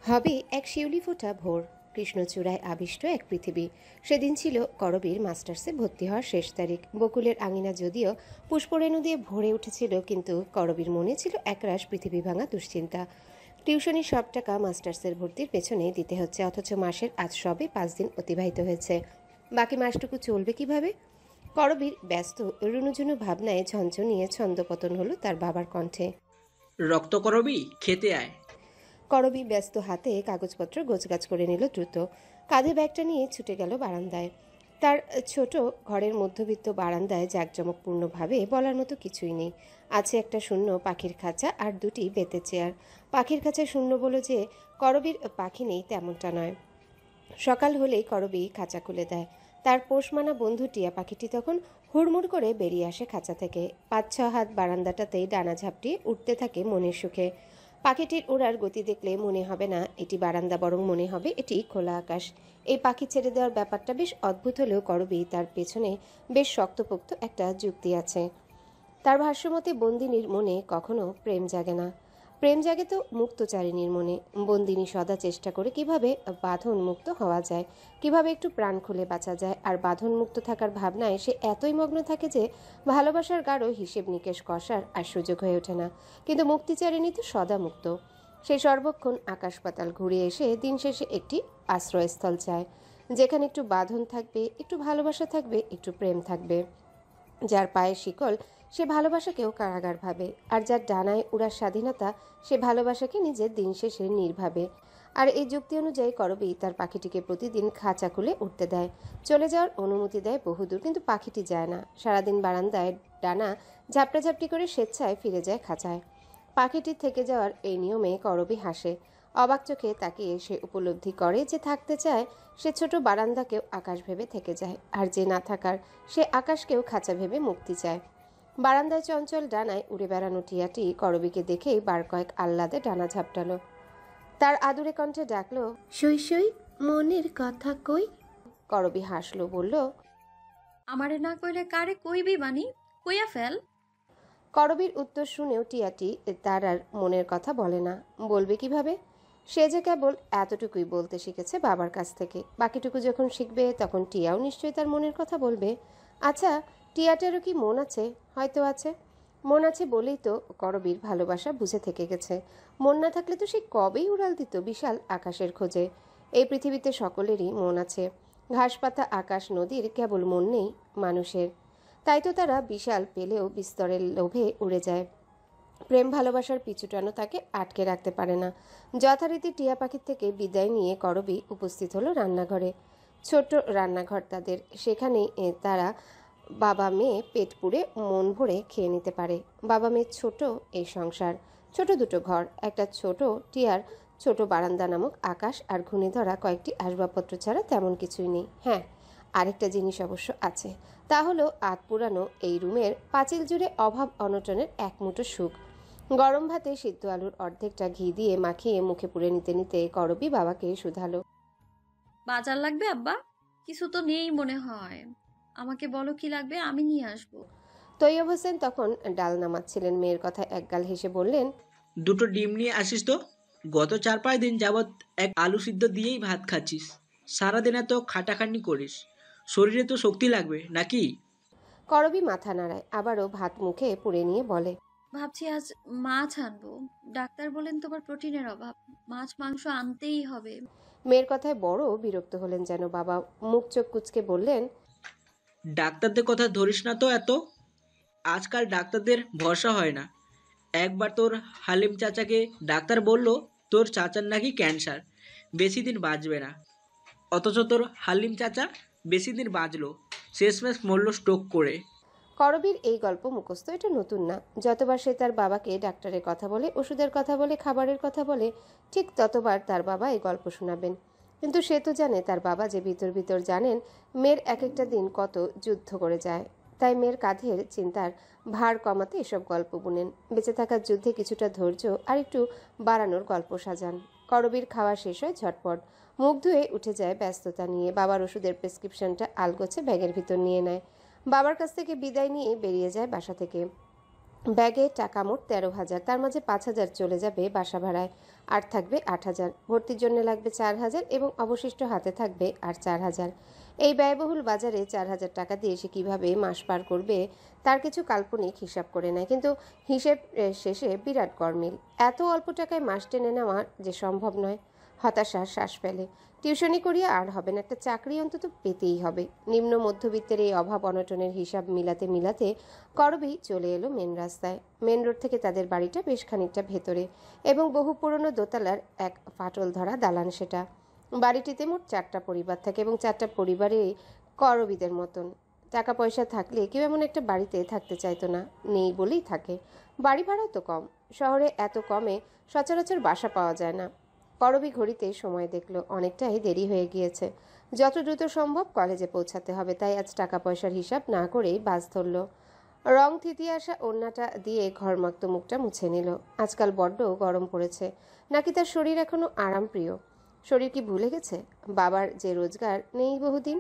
হবে এক শিউলি ফোঁটা ভোর, কৃষ্ণচূড়ায় আবিষ্ট এক পৃথিবী। সেদিন ছিল করবীর মাস্টার্সে ভর্তি হওয়ার শেষ তারিখ। বকুলের আঙিনা যদিও পুষ্পরেণু দিয়ে ভরে উঠেছিল, কিন্তু করবীর মনে ছিল একরাশ পৃথিবী ভাঙা দুশ্চিন্তা। টিউশনির সব টাকা মাস্টার্সের ভর্তির পেছনে দিতে হচ্ছে, অথচ মাসের আজ সবে 5 দিন অতিবাহিত হয়েছে। বাকি মাসটুকু চলবে কিভাবে? করবীর ব্যস্ত রুনুঝুনু ভাবনায় ঝনঝনিয়ে ছন্দপতন হলো তার বাবার কণ্ঠে। রক্ত করবি, খেতে আয়। করবী ব্যস্ত হাতে কাগজপত্র গোছগাছ করে নিল দ্রুত। কাঁধে ব্যাগটা নিয়ে ছুটে গেল বারান্দায়। তার ছোট ঘরের মধ্যবিত্ত বারান্দায় জাঁকজমকপূর্ণভাবে বলার মতো কিছুই নেই। আছে একটা শূন্য পাখির খাঁচা আর দুটি বেতের চেয়ার। পাখির খাঁচা শূন্য বলে যে করবীর পাখি নেই তেমনটা নয়। সকাল হলেই করবী খাঁচা খুলে দেয়। তার পোষমানা বন্ধু টিয়া পাখিটি তখন হুড়মুড় করে বেরিয়ে আসে খাঁচা থেকে। 5-6 হাত বারান্দাটাতেই ডানা ঝাপটিয়ে উঠতে থাকে মনের সুখে। পাখিটির ওড়ার গতি দেখলে মনে হবে না এটি বারান্দা, বরং মনে হবে এটি খোলা আকাশ। এই পাখি ছেড়ে দেওয়ার ব্যাপারটা বেশ অদ্ভুত হলেও করবী তার পেছনে বেশ শক্তপোক্ত একটা যুক্তি আছে। তার ভাষ্যমতে বন্দিনীর মনে কখনো প্রেম জাগে না। প্রেম জাগে তো মুক্তচারিণীর মনে। বন্দিনী সদা চেষ্টা করে কিভাবে বাঁধন মুক্ত হওয়া যায়, কিভাবে একটু প্রাণ খুলে বাঁচা যায়। আর বাঁধন মুক্ত থাকার ভাবনায় সে এতই মগ্ন থাকে যে ভালোবাসার গাঢ় হিসেব নিকেশ কষার আর সুযোগ হয়ে ওঠে না। কিন্তু মুক্তিচারিণী তো সদা মুক্ত। সে সর্বক্ষণ আকাশ পাতাল ঘুরে এসে দিন শেষে একটি আশ্রয়স্থল চায়, যেখানে একটু বাঁধন থাকবে, একটু ভালোবাসা থাকবে, একটু প্রেম থাকবে। যার পায়ের শিকল সে ভালোবাসাকেও কারাগার ভাবে, আর যার ডানায় উড়ার স্বাধীনতা সে ভালোবাসাকে নিজের দিন শেষে নির্ভাবে। আর এই যুক্তি অনুযায়ী করবী তার পাখিটিকে প্রতিদিন খাঁচা খুলে উঠতে দেয়, চলে যাওয়ার অনুমতি দেয় বহুদূর, কিন্তু পাখিটি যায় না। সারাদিন বারান্দায় ডানা ঝাপটাঝাপটি করে স্বেচ্ছায় ফিরে যায় খাঁচায়। পাখিটির থেকে যাওয়ার এই নিয়মে করবী হাসে। অবাক চোখে তাকিয়ে সে উপলব্ধি করে যে থাকতে চায় সে ছোট বারান্দাকেও আকাশ ভেবে থেকে যায়, আর যে না থাকার সে আকাশকেও খাঁচা ভেবে মুক্তি চায়। বারান্দায় চঞ্চল ডানায় উড়ে বেড়ানো টিয়াটি করবীকে দেখেই বার কয়েক আহ্লাদে ডানা ঝাপটালো। তার আদুরে কণ্ঠে ডাকলো, সই সই, মনের কথা কই। করবী হাসলো, বলল, আমারে না কইলে কারে কইবি বানি, কইয়া ফেল। করবীর উত্তর শুনেও টিয়াটি তার আর মনের কথা বলে না। বলবে কিভাবে? সে যে কেবল এতটুকুই বলতে শিখেছে বাবার কাছ থেকে। বাকিটুকু যখন শিখবে তখন টিয়াও নিশ্চয়ই তার মনের কথা বলবে। আচ্ছা, টিয়াটারও কি মন আছে? হয়তো আছে। মন আছে বলেই তো করবীর ভালোবাসা বুঝে থেকে গেছে। মন না থাকলে তো সে কবেই উড়াল দিত বিশাল আকাশের খোঁজে। এই পৃথিবীতে সকলেরই মন আছে। ঘাসপাতা, আকাশ, নদীর কেবল মন নেই মানুষের। তাই তো তারা বিশাল পেলেও বিস্তরের লোভে উড়ে যায়। প্রেম ভালোবাসার পিছুটানো তাকে আটকে রাখতে পারে না। যথারীতি টিয়া পাখির থেকে বিদায় নিয়ে করবী উপস্থিত হলো রান্নাঘরে। ছোট্ট রান্নাঘর তাদের, সেখানেই তারা বাবা মেয়ে পেট পুড়ে মন ভরে খেয়ে নিতে পারে। বাবা মেয়ে ছোট এই সংসার, ছোট দুটো ঘর, একটা ছোট টিয়ার ছোট বারান্দা নামক আকাশ, আর ঘুণে ধরা কয়েকটি আসবাবপত্র ছাড়া তেমন কিছুই নেই। হ্যাঁ, আরেকটা জিনিস অবশ্য আছে, তা হলো আত পুরানো এই রুমের পাঁচিল জুড়ে অভাব অনটনের এক মুঠো সুখ। গরম ভাতে সিদ্ধ আলুর অর্ধেকটা ঘি দিয়ে মাখিয়ে মুখে পুড়ে নিতে নিতে করবী বাবাকে শুধালো, বাজার লাগবে আব্বা? কিছু তো নেই মনে হয়। আমাকে বলো কি লাগবে, আমি নিয়ে আসবো। তৈয়ব হোসেন তখন ডাল নামাচ্ছিলেন। মেয়ের কথা একগাল হেসে বললেন, দুটো ডিম নিয়ে আসিস তো। গত 4-5 দিন যাবৎ এক আলু সিদ্ধ দিয়েই ভাত খাচ্ছিস। সারাদিন এত খাটাখাটনি করিস, শরীরে তো শক্তি লাগবে নাকি? করবী মাথা নাড়ায়, আবারও ভাত মুখে পুড়ে নিয়ে বলে, ভাবছি আজ মাছ আনবো। ডাক্তার বলেন তোমার প্রোটিনের অভাব, মাছ মাংস আনতেই হবে। মেয়ের কথায় বড় বিরক্ত হলেন যেন। বাবা মুখ চোখ কুঁচকে বললেন, ডাক্তারদের কথা ধরিস না তো এত। আজকাল ডাক্তারদের ভরসা হয় না। একবার তোর হালিম চাচাকে ডাক্তার বলল তোর চাচার নাকি ক্যান্সার, বেশি দিন বাঁচবে না। অথচ তোর হালিম চাচা বেশি দিন বাঁচলো, শেষমেশ মরল স্ট্রোক করে। করবীর এই গল্প মুখস্থ, এটা নতুন না। যতবার সে তার বাবাকে ডাক্তারের কথা বলে, ওষুধের কথা বলে, খাবারের কথা বলে, ঠিক ততবার তার বাবা এই গল্প শোনাবেন। কিন্তু সে তো জানে তার বাবা যে ভিতর ভিতর জানেন মেয়ের এক একটা দিন কত যুদ্ধ করে যায়। তাই মেয়ের কাঁধের চিন্তার ভার কমাতে এসব গল্প বুনেন। বেঁচে থাকার যুদ্ধে কিছুটা ধৈর্য আর একটু বাড়ানোর গল্প সাজান। করবীর খাওয়া শেষ হয় ঝটপট। মুখ ধুয়ে উঠে যায় ব্যস্ততা নিয়ে। বাবার ওষুধের প্রেসক্রিপশনটা আলগোছে ব্যাগের ভিতর নিয়ে নেয়। বাবার কাছ থেকে বিদায় নিয়ে বেরিয়ে যায় বাসা থেকে। ব্যাগে টাকা মোট 13,000, তার মাঝে 5,000 চলে যাবে বাসা ভাড়ায়, আর থাকবে 8,000। ভর্তির জন্য লাগবে 4,000 এবং অবশিষ্ট হাতে থাকবে আর 4,000। এই ব্যয়বহুল বাজারে 4,000 টাকা দিয়ে সে কীভাবে মাস পার করবে তার কিছু কাল্পনিক হিসাব করে নেয়, কিন্তু হিসেব শেষে বিরাট গরমিল। এত অল্প টাকায় মাস টেনে নেওয়া যে সম্ভব নয়। হতাশার শ্বাস ফেলে। টিউশনি করিয়ে আর হবে না, একটা চাকরি অন্তত পেতেই হবে। নিম্ন মধ্যবিত্তের এই অভাব অনটনের হিসাব মিলাতে মিলাতে করবী চলে এলো মেন রাস্তায়। মেন রোড থেকে তাদের বাড়িটা বেশ খানিকটা ভেতরে এবং বহু পুরনো দোতলার এক ফাটল ধরা দালান সেটা। বাড়িটিতে মোট 4টা পরিবার থাকে এবং 4টা পরিবারেই করবীদের মতন। টাকা পয়সা থাকলে কেউ এমন একটা বাড়িতে থাকতে চাইতো না, নেই বলেই থাকে। বাড়ি ভাড়াও তো কম, শহরে এত কমে সচরাচর বাসা পাওয়া যায় না। করবী ঘড়িতে সময় দেখলো, অনেকটাই দেরি হয়ে গিয়েছে। যত দ্রুত সম্ভব কলেজে পৌঁছাতে হবে, তাই আজ টাকা পয়সার হিসাব না করেই বাস ধরল। রং থিতিয়ে আসা ওড়নাটা দিয়ে ঘরমাক্ত মুখটা মুছে নিল। আজকাল বড্ড গরম পড়েছে, নাকি তার শরীর এখনো আরামপ্রিয়? শরীর কি ভুলে গেছে বাবার যে রোজগার নেই বহুদিন?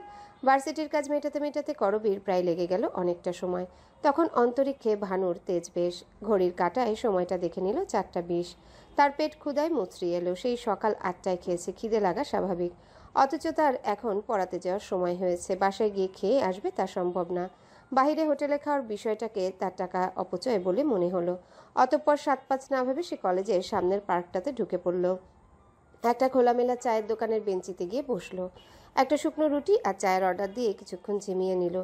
ভার্সিটির কাজ মেটাতে মেটাতে করবীর প্রায় লেগে গেল অনেকটা সময়। তখন অন্তরিক্ষে ভানুর তেজ বেশ। ঘড়ির কাঁটায় সময়টা দেখে নিল 4টা 20। তার পেট ক্ষুধায় মুচড়ি এলো। সেই সকাল 8টায় খেয়েছে, খিদে লাগা স্বাভাবিক। অথচ তার এখন পড়াতে যাওয়ার সময় হয়েছে। বাসায় গিয়ে খেয়ে আসবে তা সম্ভব না। বাইরে হোটেলে খাওয়ার বিষয়টাকে তার টাকা অপচয় বলে মনে হলো। অতঃপর 7-5 না ভেবে সে কলেজের সামনের পার্কটাতে ঢুকে পড়ল। একটা খোলামেলা চায়ের দোকানের বেঞ্চিতে গিয়ে বসলো। একটা শুকনো রুটি আর চায়ের অর্ডার দিয়ে কিছুক্ষণ ঝিমিয়ে নিল।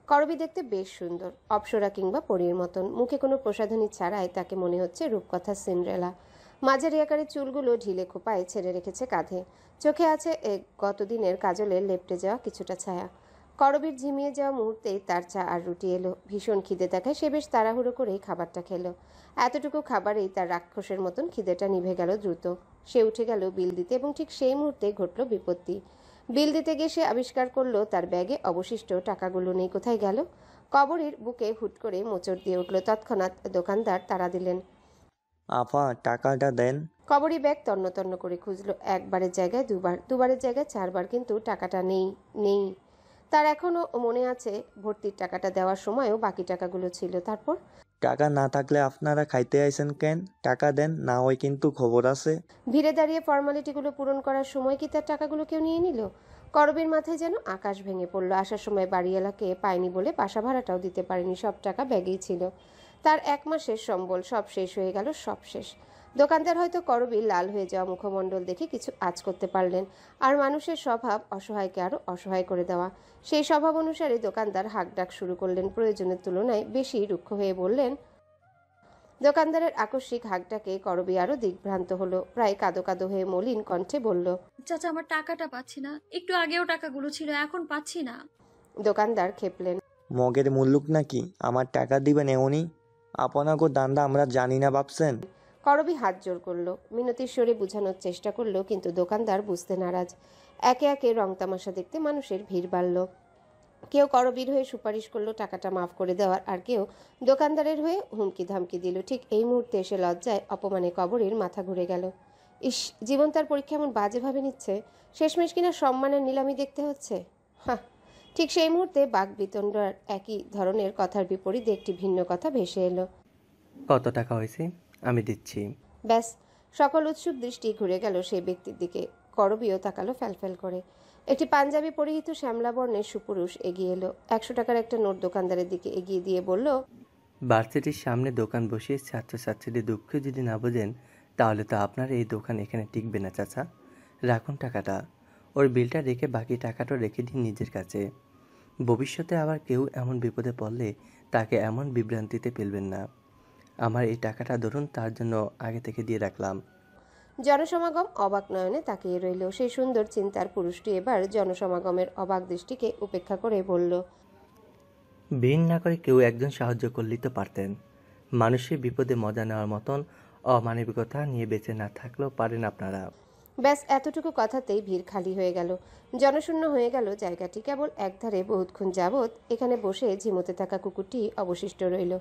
করবী দেখতে বেশ সুন্দর, অপ্সরা কিংবা পরীর মতন। মুখে কোনো প্রসাধনী ছাড়াই তাকে মনে হচ্ছে রূপকথা সিন্ড্রেলা। মাঝারি আকারের চুলগুলো ঢিলে খোপায় ছেড়ে রেখেছে কাঁধে। চোখে আছে গতদিনের কাজলের লেপটে যাওয়া কিছুটা ছায়া। করবীর ঝিমিয়ে যাওয়া মুহূর্তেই তার চা আর রুটি এলো। ভীষণ খিদে দেখায় সে বেশ তাড়াহুড়ো করেই খাবারটা খেলো। এতটুকু খাবারেই তার রাক্ষসের মতন খিদেটা নিভে গেল দ্রুত। সে উঠে গেল বিল দিতে এবং ঠিক সেই মুহূর্তে ঘটল বিপত্তি। বিল দিতে গিয়ে সে আবিষ্কার করলো তার ব্যাগে অবশিষ্ট টাকাগুলো নেই। কোথায় গেল? কবরীর বুকে হুট করে মোচড় দিয়ে উঠল। তৎক্ষণাৎ দোকানদার তাড়া দিলেন। আফা, টাকাটা দেন। কবরী ব্যাগ তন্ন তন্ন করে খুঁজলো। একবারের জায়গায় দুবার, দুবারের জায়গায় 4বার, কিন্তু টাকাটা নেই। নেই। তার এখনও মনে আছে ভর্তির টাকাটা দেওয়ার সময়ও বাকি টাকাগুলো ছিল। তারপর টাকা না থাকলে আপনারা খাইতে আইছেন কেন? টাকা দেন, না হয় কিন্তু খবর আছে। ভিড়ে দাঁড়িয়ে ফর্মালিটিগুলো পূরণ করার সময় কি তার টাকাগুলো কেউ নিয়ে নিল? করবীর মাথায় যেন আকাশ ভেঙে পড়ল। আসার সময় বাড়িওয়ালাকে পায়নি বলে বাসা ভাড়াটাও দিতে পারেনি। সব টাকা ব্যাগেই ছিল। তার 1 মাসের সম্বল সব শেষ হয়ে গেল, সব শেষ। দোকানদার হয়তো করবীর লাল হয়ে যাওয়া মুখমণ্ডল দেখে কিছু আঁচ করতে পারলেন। আর মানুষের স্বভাব অসহায়কে আরো অসহায় করে দেওয়া। সেই স্বভাব অনুসারে দোকানদার হাঁকডাক শুরু করলেন। প্রয়োজনের তুলনায় বেশি রুক্ষ হয়ে বললেন। দোকানদারের আকস্মিক হাঁকডাকে করবী আরো দিগ্ভ্রান্ত হলো। প্রায় কাঁদো কাঁদো হয়ে মলিন কণ্ঠে বলল, চাচা, আমার টাকাটা পাচ্ছি না। একটু আগেও টাকাগুলো ছিল, এখন পাচ্ছি না। দোকানদার খেপলেন। মগের মুল্লুক নাকি আমার টাকা দিবেন এমনই? আপনাকে দান্দা আমরা জানি না ভাবছেন? করবী হাত জোর করলো, মিনতির স্বরে বোঝানোর চেষ্টা করলো, কিন্তু দোকানদার বুঝতে নারাজ। একে একে রং তামাশা দেখতে মানুষের ভিড় বাড়ল। কেউ করবীর হয়ে সুপারিশ করলো টাকাটা মাফ করে দেওয়ার, আর কেউ দোকানদারের হয়ে হুমকি ধামকি দিল। ঠিক এই মুহূর্তে এসে লজ্জায় অপমানে কবরীর মাথা ঘুরে গেল। ইস, জীবন তার পরীক্ষা এমন বাজেভাবে নিচ্ছে। শেষমেশ কিনা সম্মানের নিলামি দেখতে হচ্ছে। হ্যাঁ। ঠিক সেই মুহূর্তে বাকবিতণ্ডার একই ধরনের কথার বিপরীতে একটি ভিন্ন কথা ভেসে এলো। কত টাকা হয়েছে? আমি দিচ্ছি। ব্যাস, সকল উৎসুক দৃষ্টি ঘুরে গেল সেই ব্যক্তির দিকে। করবীও তাকালো ফ্যালফ্যাল করে। একটি পাঞ্জাবি পরিহিত শ্যামলা বর্ণের সুপুরুষ এগিয়ে এলো। 100 টাকার একটা নোট দোকানদারের দিকে এগিয়ে দিয়ে বলল, ভার্সিটির সামনে দোকান বসিয়ে ছাত্রছাত্রীদের দুঃখ যদি না বোঝেন, তাহলে তো আপনার এই দোকান এখানে টিকবে না চাচা। রাখুন টাকাটা। ওর বিলটা রেখে বাকি টাকাটা রেখে দিন নিজের কাছে। ভবিষ্যতে আবার কেউ এমন বিপদে পড়লে তাকে এমন বিভ্রান্তিতে ফেলবেন না। আমার এই টাকাটা ধরুন, তার জন্য আগে থেকে দিয়ে রাখলাম। জনসমাগম অবাক নয়নে তাকিয়ে রইল। সেই সুন্দর চিন্তার পুরুষটি এবার জনসমাগমের অবাক দৃষ্টিকে উপেক্ষা করে বলল, বিন না করে কেউ একজন সাহায্য করলেই তো পারতেন। মানুষের বিপদে মজা নেওয়ার মতন অমানবিকতা নিয়ে বেঁচে না থাকলেও পারেন আপনারা। ব্যাস, এতটুকু কথাতেই ভিড় খালি হয়ে গেল। জনশূন্য হয়ে গেল জায়গাটি। কেবল একধারে বহুক্ষণ যাবৎ এখানে বসে ঝিমোতে থাকা কুকুরটি অবশিষ্ট রইল।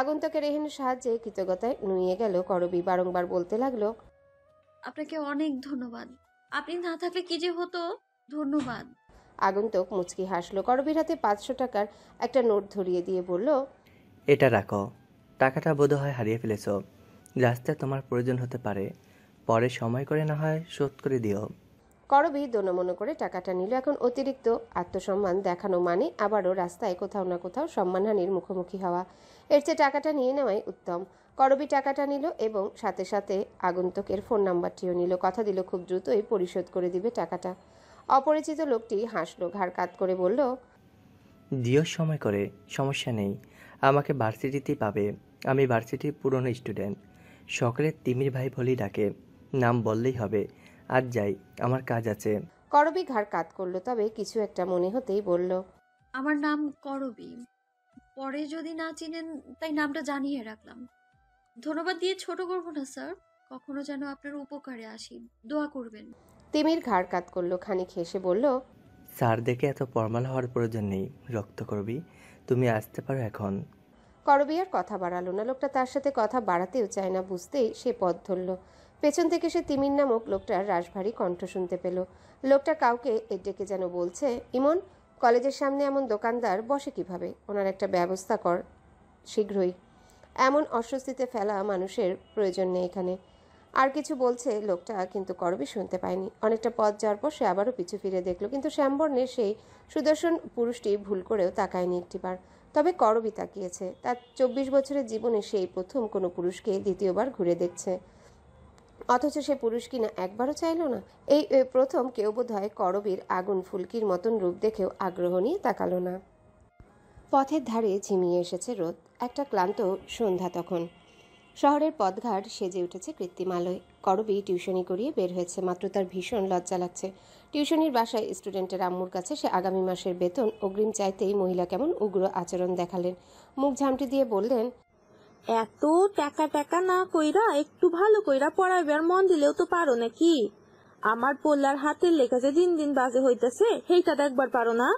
আগন্তুকের এহেন সাহায্যে কৃতজ্ঞতায় নুয়ে গেল করবী। বারংবার বলতে লাগলো, আপনাকে অনেক ধন্যবাদ। আপনি না থাকলে কি যে হতো। ধন্যবাদ। আগন্তুক মুচকি হাসলো। করবীর হাতে 500 টাকার একটা নোট ধরিয়ে দিয়ে বলল, এটা রাখো। টাকাটা বোধহয় হারিয়ে ফেলেছ। রাস্তায় তোমার প্রয়োজন হতে পারে, পরে সময় করে না হয় শোধ করে দিও। করবী দোনমনো করে টাকাটা নিল। এখন অতিরিক্ত আত্মসম্মান দেখানো মানে আবারও রাস্তায় কোথাও না কোথাও সম্মানহানির মুখোমুখি হওয়া। এর চেয়ে টাকাটা নিয়ে নেওয়াই উত্তম। করবী টাকাটা নিল এবং সাথে সাথে আগন্তুকের ফোন নাম্বারটিও নিল। কথা দিল খুব দ্রুতই পরিশোধ করে দিবে টাকাটা। অপরিচিত লোকটি হাসলো, ঘাড় কাত করে বলল, দিও সময় করে, সমস্যা নেই। আমাকে ভার্সিটিতেই পাবে। আমি ভার্সিটির পুরনো স্টুডেন্ট। সকলে তিমির ভাই বলেই ডাকে। নাম বললেই হবে। আজ যাই, আমার কাজ আছে। করবী ঘাড় কাত করলো, তবে কিছু একটা মনে হতেই বলল, আমার নাম করবী। পরে যদি না চিনেন তাই নামটা জানিয়ে রাখলাম। ধন্যবাদ দিয়ে ছোট করব না স্যার। কখনো যেন আপনার উপকারে আসি, দোয়া করবেন। তিমির ঘাড় কাত করলো, খানিক হেসে বলল, স্যার দেখে এত ফর্মাল হওয়ার প্রয়োজন নেই। রক্ত করবি, তুমি আসতে পারো এখন। করবী আর কথা বাড়ালো না। লোকটা তার সাথে কথা বাড়াতেও চায় না, বুঝতেই সে পথ ধরল। পেছন থেকে সে তিমির নামক লোকটার রাশভারী কণ্ঠ শুনতে পেল। লোকটা কাউকে ডেকে যেন বলছে, ইমন, কলেজের সামনে এমন দোকানদার বসে কিভাবে? ওনার একটা ব্যবস্থা কর শীঘ্রই। এমন অস্বস্তিতে ফেলা মানুষের প্রয়োজন নেই এখানে। আর কিছু বলছে লোকটা, কিন্তু করবী শুনতে পায়নি। অনেকটা পথ যাওয়ার পর সে আবারও পিছু ফিরে দেখল, কিন্তু শ্যামবর্ণের সেই সুদর্শন পুরুষটি ভুল করেও তাকায়নি একটিবার। তবে করবী তাকিয়েছে। তার 24 বছরের জীবনে সেই প্রথম কোনো পুরুষকে দ্বিতীয়বার ঘুরে দেখছে, অথচ সে পুরুষ কিনা একবারও চাইল না। এই প্রথম কেউ বোধহয় করবীর আগুন ফুলকির মতন রূপ দেখেও আগ্রহ নিয়ে তাকালো না। পথের ধারে ঝিমিয়ে এসেছে রোদ। একটা ক্লান্ত সন্ধ্যা তখন। শহরের পথঘাট সেজে উঠেছে কৃত্রিম আলোয়। করবী টিউশনি করিয়ে বের হয়েছে, মাত্র তার ভীষণ লজ্জা লাগছে। টিউশনির বাসায় স্টুডেন্টের আম্মুর কাছে সে আগামী মাসের বেতন অগ্রিম চাইতেই মহিলা কেমন উগ্র আচরণ দেখালেন। মুখ ঝামটি দিয়ে বললেন, এত টাকা টাকা না কইরা একটু ভালো কইরা পড়াইবার মন দিলেও তো পারো নাকি? আমার পোলার হাতের লেখা যে দিন দিন বাজে হইতেছে সেইটা দেখবার পারো না?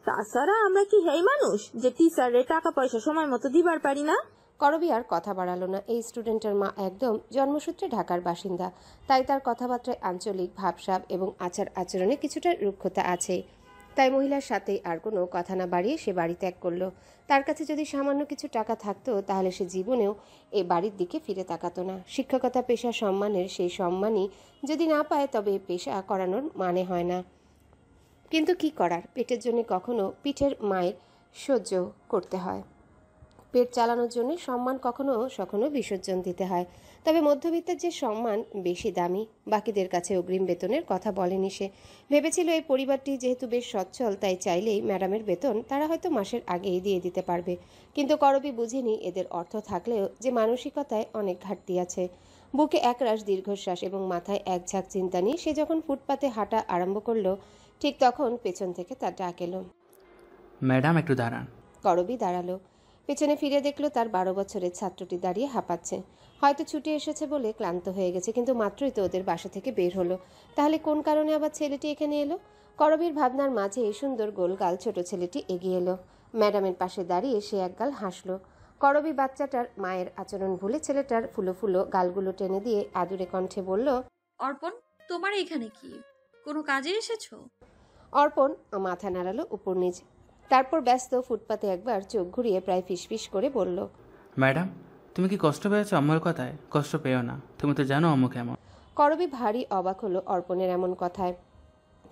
তাছাড়া আমরা কি হেই মানুষ যে টিচারে টাকা পয়সা সময় মতো দিবার পারি না? করবী আর কথা বাড়ালো না। এই স্টুডেন্টের মা একদম জন্মসূত্রে ঢাকার বাসিন্দা, তাই তার কথাবার্তায় আঞ্চলিক ভাবসাব এবং আচার আচরণে কিছুটা রুক্ষতা আছে। তাই মহিলার সাথে আর কোনো কথা না বাড়িয়ে সে বাড়ি ত্যাগ করলো। তার কাছে যদি সামান্য কিছু টাকা থাকতো তাহলে সে জীবনেও এ বাড়ির দিকে ফিরে তাকাতো না। শিক্ষকতা পেশা সম্মানের, সেই সম্মানই যদি না পায় তবে পেশা করানোর মানে হয় না। কিন্তু কি করার, পেটের জন্য কখনো পিঠের মায়ের সহ্য করতে হয়। পেট চালানোর জন্য সম্মান কখনো কখনো বিসর্জন দিতে হয়। তবে মধ্যবিত্তের যে সম্মান বেশি দামি। বাকিদের কাছে অগ্রিম বেতনের কথা বলেনি সে। ভেবেছিল এই পরিবারটি যেহেতু বেশ সচ্ছল, তাই চাইলেই ম্যাডামের বেতন তারা হয়তো মাসের আগেই দিয়ে দিতে পারবে। কিন্তু করবী বুঝেনি এদের অর্থ থাকলেও যে মানসিকতায় অনেক ঘাটতি আছে। বুকে একরাশ দীর্ঘশ্বাস এবং মাথায় এক ঝাঁক চিন্তা নিয়ে সে যখন ফুটপাতে হাঁটা আরম্ভ করলো, ঠিক তখন পেছন থেকে তার ডাক এলো। ম্যাডাম একটু দাঁড়ান। করবী দাঁড়ালো। পেছনে ফিরে দেখলো তার 12 বছরের ছাত্রটি দাঁড়িয়ে হাঁপাচ্ছে। হয়তো ছুটে এসেছে বলে ক্লান্ত হয়ে গেছে, কিন্তু মাত্রই তো ওদের বাসা থেকে বের হলো। তাহলে কোন কারণে আবার ছেলেটি এখানে এলো? করবীর ভাবনার মাঝে এই সুন্দর গোলগাল ছোট ছেলেটি এগিয়ে এলো। ম্যাডামের পাশে দাঁড়িয়ে সে একগাল হাসলো। করবী বাচ্চাটার মায়ের আচরণ ভুলে ছেলেটার ফুলো ফুলো গালগুলো টেনে দিয়ে আদুরে কণ্ঠে বলল, অর্পণ, তোমার এখানে কি? কোনো কাজে এসেছো? অর্পণ মাথা নাড়ালো উপর নিচ, তারপর ব্যস্ত ফুটপাতে একবার চোখ ঘুরিয়ে প্রায় ফিসফিস করে বলল, ম্যাডাম, তুমি কি কষ্ট পেয়েছো আম্মুর কথায়? কষ্ট পেও না, তুমি তো জানো আম্মু কেমন। করবী ভারী অবাক হলো অর্পণের এমন কথায়।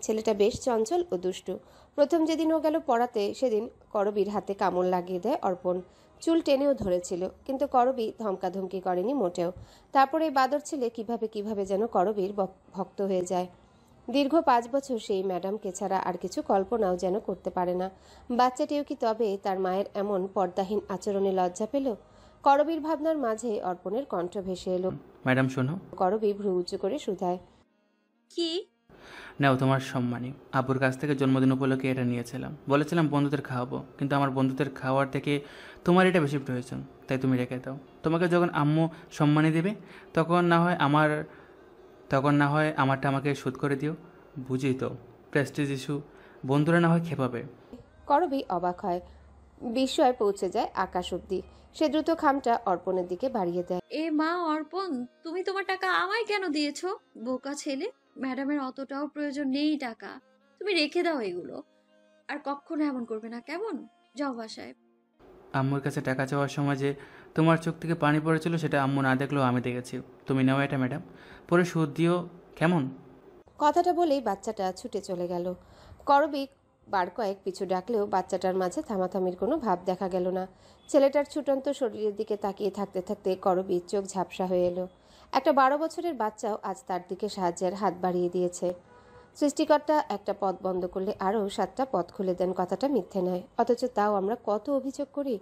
ছেলেটা বেশ চঞ্চল ও দুষ্টু। প্রথম যেদিন ও গেল পড়াতে, সেদিন করবীর হাতে কামড় লাগিয়ে দেয় অর্পণ। চুল টেনেও ধরেছিল, কিন্তু করবী ধমকাধমকি করেনি মোটেও। তারপরে এই বাদর ছেলে কিভাবে যেন করবীর ভক্ত হয়ে যায়। দীর্ঘ 5 বছর সেই ম্যাডামকে ছাড়া আর কিছু কল্পনাও যেন করতে পারে না। বাচ্চাটিও কি তবে তার মায়ের এমন পর্দাহীন আচরণে লজ্জা পেল? করবীর ভাবনার মাঝে অর্পণের কণ্ঠ ভেসে এলো। ম্যাডাম শোনো। করবী ভ্রু উঁচু করে শুধায়, কি? নাও তোমার সম্মানী। আব্বুর কাছ থেকে জন্মদিন উপলক্ষে এটা নিয়েছিলাম। বলেছিলাম বন্ধুদের খাওয়াবো, কিন্তু আমার বন্ধুদের খাওয়ার থেকে তোমার এটা বেশি প্রয়োজন, তাই তুমি রেখে দাও। তোমাকে যখন আম্মু সম্মানী দেবে তখন না হয় আমারটা আমাকে শোধ করে দিও। বুঝি তো, প্রেস্টিজ ইস্যু। বন্ধুরা না হয় খেপাবে। করবী অবাক হয়, বিস্ময় পৌঁছে যায় আকাশ অব্দি। সে দ্রুত খামটা অর্পণের দিকে বাড়িয়ে দেয়। এ মা অর্পণ, তুমি তোমার টাকা আমায় কেন দিয়েছো? বোকা ছেলে, ম্যাডামের অতটাও প্রয়োজন নেই টাকা। তুমি রেখে দাও এগুলো, আর কখনো এমন করবে না, কেমন? যাও বাসায়। আম্মুর কাছে টাকা চাওয়ার সময় যে তোমার চোখ থেকে পানি পড়েছিল, সেটা আম্মু না দেখলেও আমি দেখেছি। তুমি নাও এটা ম্যাডাম, পরে সুদ দিও কেমন? কথাটা বলেই বাচ্চাটা ছুটে চলে গেল। করবী বার কয়েক পিছু ডাকলেও বাচ্চাটার মাঝে থামাথামির কোনো ভাব দেখা গেল না। ছেলেটার ছুটন্ত শরীরের দিকে তাকিয়ে থাকতে থাকতে করবীর চোখ ঝাপসা হয়ে এলো। একটা 12 বছরের বাচ্চাও আজ তার দিকে সাহায্যের হাত বাড়িয়ে দিয়েছে। সৃষ্টিকর্তা একটা পথ বন্ধ করলে আরও 7টা পথ খুলে দেন, কথাটা মিথ্যে নয়। অথচ তাও আমরা কত অভিযোগ করি।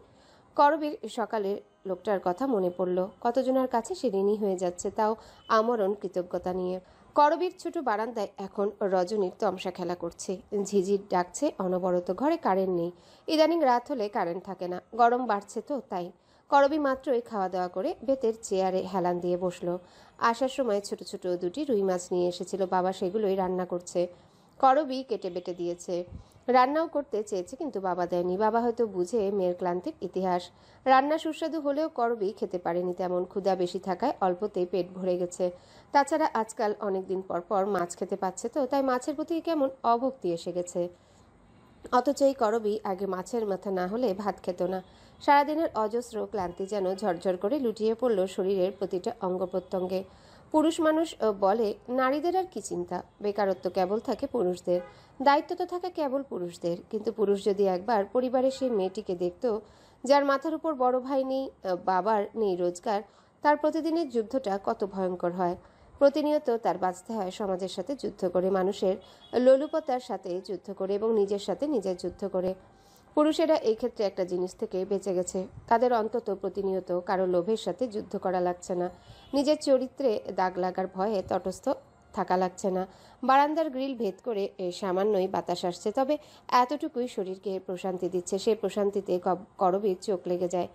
করবীর সকালের লোকটার কথা মনে পড়ল। কতজনের কাছে সে ঋণী হয়ে যাচ্ছে, তাও আমরণ কৃতজ্ঞতা নিয়ে। করবীর ছোট বারান্দায় এখন রজনীর তমসা খেলা করছে। ঝিঝির ডাকছে অনবরত। ঘরে কারেন্ট নেই। ইদানিং রাত হলে কারেন্ট থাকে না, গরম বাড়ছে তো তাই। করবী মাত্রই খাওয়া দাওয়া করে বেতের চেয়ারে হেলান দিয়ে বসলো। আসার সময় ছোট ছোট 2টি রুই মাছ নিয়ে এসেছিল বাবা, সেগুলোই রান্না করছে। করবী কেটে বেটে দিয়েছে, রান্নাও করতে চেয়েছে, কিন্তু বাবা দেয়নি। বাবা হয়তো বুঝে মেয়ের ক্লান্তির ইতিহাস। রান্না সুস্বাদু হলেও করবী খেতে পারেনি তেমন। ক্ষুধা বেশি থাকায় অল্পতেই পেট ভরে গেছে। তাছাড়া আজকাল অনেকদিন পর পর মাছ খেতে পাচ্ছে তো, তাই মাছের প্রতি কেমন অভক্তি এসে গেছে। অথচ এই করবী আগে মাছের মাথা না হলে ভাত খেত না। সারাদিনের অজস্র ক্লান্তি যেন ঝরঝর করে লুটিয়ে পড়ল শরীরের প্রতিটা অঙ্গ প্রত্যঙ্গে। পুরুষ মানুষ বলে, নারীদের আর কি চিন্তা, বেকারত্ব কেবল থাকে পুরুষদের, দায়িত্ব তো থাকে কেবল পুরুষদের। কিন্তু পুরুষ যদি একবার পরিবারের সেই মেয়েটিকে দেখত যার মাথার উপর বড় ভাই নেই, বাবার নেই রোজগার, তার প্রতিদিনের যুদ্ধটা কত ভয়ঙ্কর হয়। প্রতিনিয়ত তার বাঁচতে হয় সমাজের সাথে যুদ্ধ করে, মানুষের লোলুপতার সাথে যুদ্ধ করে এবং নিজের সাথে নিজের যুদ্ধ করে। পুরুষেরা এই ক্ষেত্রে একটা জিনিস থেকে বেঁচে গেছে, তাদের অন্তত প্রতিনিয়ত কারো লোভের সাথে যুদ্ধ করা লাগছে না, নিজের চরিত্রে দাগ লাগার ভয়ে তটস্থ থাকা লাগছে না। বারান্দার গ্রিল ভেদ করে সামান্যই বাতাস আসছে, তবে এতটুকুই শরীরকে প্রশান্তি দিচ্ছে। সেই প্রশান্তিতে করবীর চোখ লেগে যায়।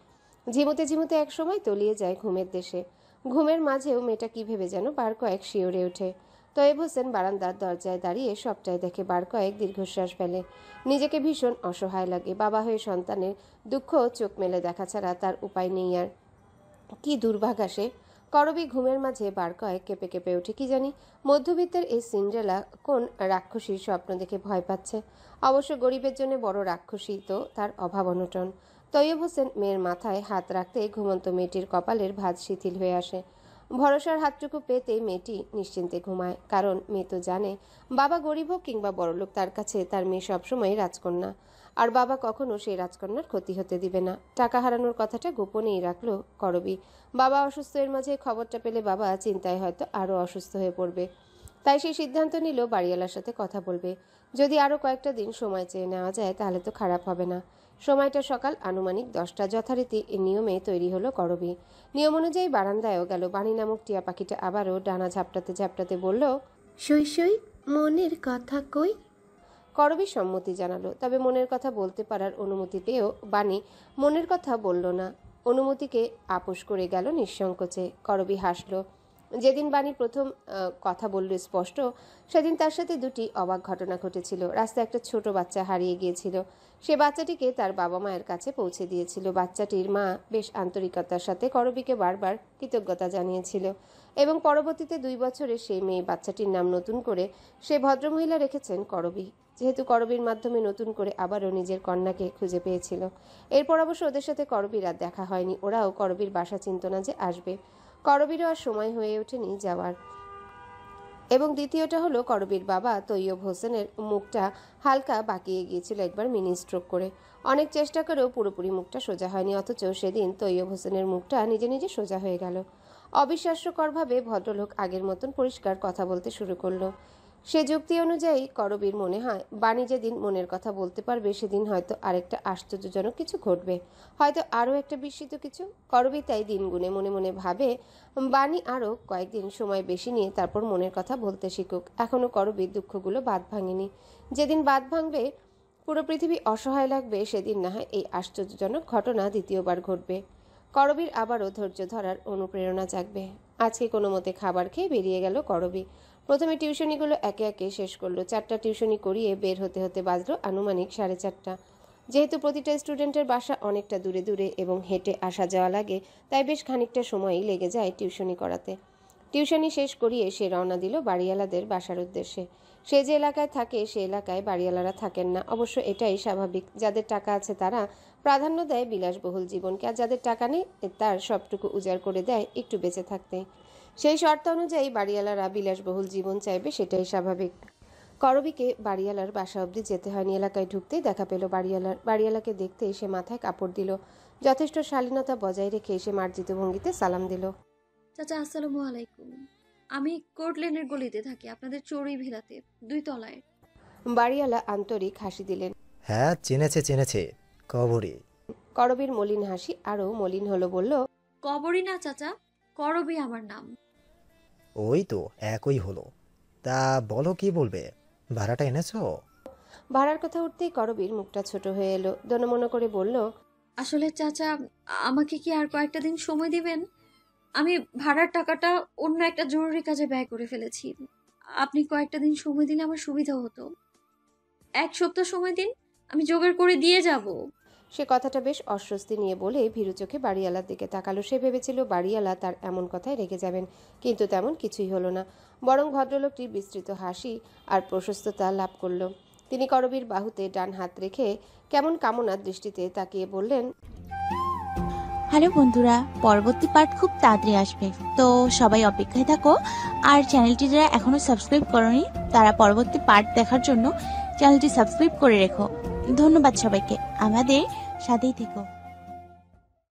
ঝিমুতে ঝিমুতে এক সময় তলিয়ে যায় ঘুমের দেশে। ঘুমের মাঝেও মেয়েটা কি ভেবে যেন বার কয়েক শিওরে ওঠে। তয়েব হোসেন বারান্দার দরজায় দাঁড়িয়ে সবটাই দেখে, বার কয়েক দীর্ঘশ্বাস ফেলে। নিজেকে ভীষণ অসহায় লাগে। বাবা হয়ে সন্তানের দুঃখ চোখ মেলে দেখা ছাড়া তার উপায় নেই আর। কি দুর্ভাগা সে। করবী ঘুমের মাঝে বার কয়েক কেঁপে কেঁপে ওঠে। কি জানি মধ্যবিত্তের এই সিন্ড্রেলা কোন রাক্ষসীর স্বপ্ন দেখে ভয় পাচ্ছে। অবশ্য গরিবের জন্য বড় রাক্ষসী তো তার অভাব অনটন। তৈয়ব হোসেন মেয়ের মাথায় হাত রাখতে ঘুমন্ত মেয়েটির কপালের ভাঁজ শিথিল হয়ে আসে। ভরসার হাতটুকু পেতেই মেয়েটি নিশ্চিন্তে ঘুমায়। কারণ মেয়ে তো জানে, বাবা গরিব হোক কিংবা বড়লোক, তার কাছে তার মেয়ে সবসময় রাজকন্যা। আর বাবা কখনো সেই রাজকন্যার ক্ষতি হতে দিবে না। টাকা হারানোর কথাটা গোপনেই রাখলো করবী। বাবা অসুস্থ, এর মাঝে খবরটা পেলে বাবা চিন্তায় হয়তো আরও অসুস্থ হয়ে পড়বে। তাই সেই সিদ্ধান্ত নিল বাড়িওয়ালার সাথে কথা বলবে। যদি আরও কয়েকটা দিন সময় চেয়ে নেওয়া যায় তাহলে তো খারাপ হবে না। সময়টা সকাল আনুমানিক 10টা। যথারীতি নিয়মে তৈরি হলো করবী। নিয়ম অনুযায়ী বারান্দায়ও গেল। বাণী নামক টিয়া পাখিটা আবারও ডানা ঝাপটাতে ঝাপটাতে বলল, সই সই মনের কথা কই। করবী সম্মতি জানালো, তবে মনের কথা বলতে পারার অনুমতি পেয়েও বাণী মনের কথা বলল না। অনুমতিকে আপোষ করে গেল নিঃসংকোচে। করবী হাসল। যেদিন বাণী প্রথম কথা বলল স্পষ্ট, সেদিন তার সাথে 2টি অবাক ঘটনা ঘটেছিল। রাস্তায় একটা ছোট বাচ্চা হারিয়ে গিয়েছিল। সে বাচ্চাটিকে তার বাবা মায়ের কাছে পৌঁছে দিয়েছিল। বাচ্চাটির মা বেশ আন্তরিকতার সাথে করবীকে বারবার কৃতজ্ঞতা জানিয়েছিল এবং পরবর্তীতে 2 বছরে সেই মেয়ে বাচ্চাটির নাম নতুন করে সে ভদ্রমহিলা রেখেছেন করবী। যেহেতু করবীর মাধ্যমে নতুন করে আবারও নিজের কন্যাকে খুঁজে পেয়েছিল। এরপর অবশ্য ওদের সাথে করবীর আর দেখা হয়নি। ওরাও করবীর বাসা চিনত না যে আসবে। করবীরও আর সময় হয়ে ওঠেনি যাওয়ার। এবং দ্বিতীয়টা হলো, করবীর বাবা তৈয়ব হোসেনের মুখটা হালকা বাঁকিয়ে গিয়েছিল একবার মিনি স্ট্রোক করে। অনেক চেষ্টা করেও পুরোপুরি মুখটা সোজা হয়নি, অথচ সেদিন তৈয়ব হোসেনের মুখটা নিজে নিজে সোজা হয়ে গেল। অবিশ্বাস্যকরভাবে ভদ্রলোক আগের মতন পরিষ্কার কথা বলতে শুরু করলো। সে যুক্তি অনুযায়ী করবীর মনে হয় বাণী যেদিন মনের কথা বলতে পারবে সেদিন হয়তো আরেকটা আশ্চর্যজনক কিছু ঘটবে, হয়তো আরও একটা বিস্মিত কিছু। করবী তাই দিন গুনে মনে মনে ভাবে বাণী আরও কয়েকদিন সময় বেশি নিয়ে তারপর মনের কথা বলতে শিখুক। এখনও করবীর দুঃখগুলো বাঁধ ভাঙেনি। যেদিন বাঁধ ভাঙবে, পুরো পৃথিবী অসহায় লাগবে, সেদিন না হয় এই আশ্চর্যজনক ঘটনা দ্বিতীয়বার ঘটবে। করবীর আবারও ধৈর্য ধরার অনুপ্রেরণা জাগবে। আজকে কোনো মতে খাবার খেয়ে বেরিয়ে গেল করবী। প্রথমে টিউশনিগুলো একে একে শেষ করলো। 4টা টিউশনি করিয়ে বের হতে হতে বাজলো আনুমানিক 4:30। যেহেতু প্রতিটা স্টুডেন্টের বাসা অনেকটা দূরে দূরে এবং হেঁটে আসা যাওয়া লাগে, তাই বেশ খানিকটা সময়ই লেগে যায় টিউশনি করাতে। টিউশনি শেষ করিয়ে সে রওনা দিল বাড়িওয়ালাদের বাসার উদ্দেশ্যে। সে যে এলাকায় থাকে সে এলাকায় বাড়িওয়ালারা থাকেন না। অবশ্য এটাই স্বাভাবিক। যাদের টাকা আছে তারা প্রাধান্য দেয় বিলাসবহুল জীবনকে, আর যাদের টাকা নেই তার সবটুকু উজাড় করে দেয় একটু বেঁচে থাকতে। সেই শর্ত অনুযায়ী বাড়িওয়ালারা বিলাসবহুল জীবন চাইবে, সেটাই স্বাভাবিক। করবীকে বাড়িওয়ালার বাসা অবধি যেতে হয়নি। এলাকায় ঢুকতেই দেখা পেল বাড়িওয়ালাকে দেখতে এসে মাথায় কাপড় দিল। যথেষ্ট শালীনতা বজায় রেখে এসে মার্জিত ভঙ্গিতে সালাম দিল। চাচা আসসালামু আলাইকুম। আমি কোর্ট লেনের গলিতে থাকি, আপনাদের চড়ুই ভিলাতে, 2 তলায়। বাড়িওয়ালা আন্তরিক হাসি দিলেন। হ্যাঁ, চিনেছে কবরী। করবীর মলিন হাসি আরও মলিন হলো, বলল, কবরই না চাচা, করবী আমার নাম। ওই তো একই হলো। তা বলো, কি বলবে? ভাড়াটা এনেছো? ভাড়ার কথা উঠতেই করবীর মুখটা ছোট হয়ে এলো। দনমনে করে বলল, আসলে চাচা, আমাকে কি আর কয়েকটা দিন সময় দিবেন? আমি ভাড়ার টাকাটা অন্য একটা জরুরি কাজে ব্যয় করে ফেলেছি। আপনি কয়েকটা দিন সময় দিলে আমার সুবিধা হতো। 1 সপ্তাহ সময় দিন, আমি জোগাড় করে দিয়ে যাব। সে কথাটা বেশ অস্বস্তি নিয়ে বলে ভীরু চোখে বাড়িওয়ালার দিকে তাকালো। সে ভেবেছিল বাড়িওয়ালা তার এমন কথায় রেগে যাবেন, কিন্তু তেমন কিছুই হলো না। বরং ভদ্রলোকটির বিস্তৃত হাসি আর প্রশস্ততা লাভ করল। তিনি করবীর বাহুতে ডান হাত রেখে কেমন কামনার দৃষ্টিতে তাকিয়ে বললেন, হ্যালো বন্ধুরা, পরবর্তী পার্ট খুব তাড়াতাড়ি আসবে, তো সবাই অপেক্ষায় থাকো। আর চ্যানেলটি যারা এখনো সাবস্ক্রাইব করোনি তারা পরবর্তী পার্ট দেখার জন্য চ্যানেলটি সাবস্ক্রাইব করে রেখো। ধন্যবাদ সবাইকে, আমাদের সাথেই থেকো।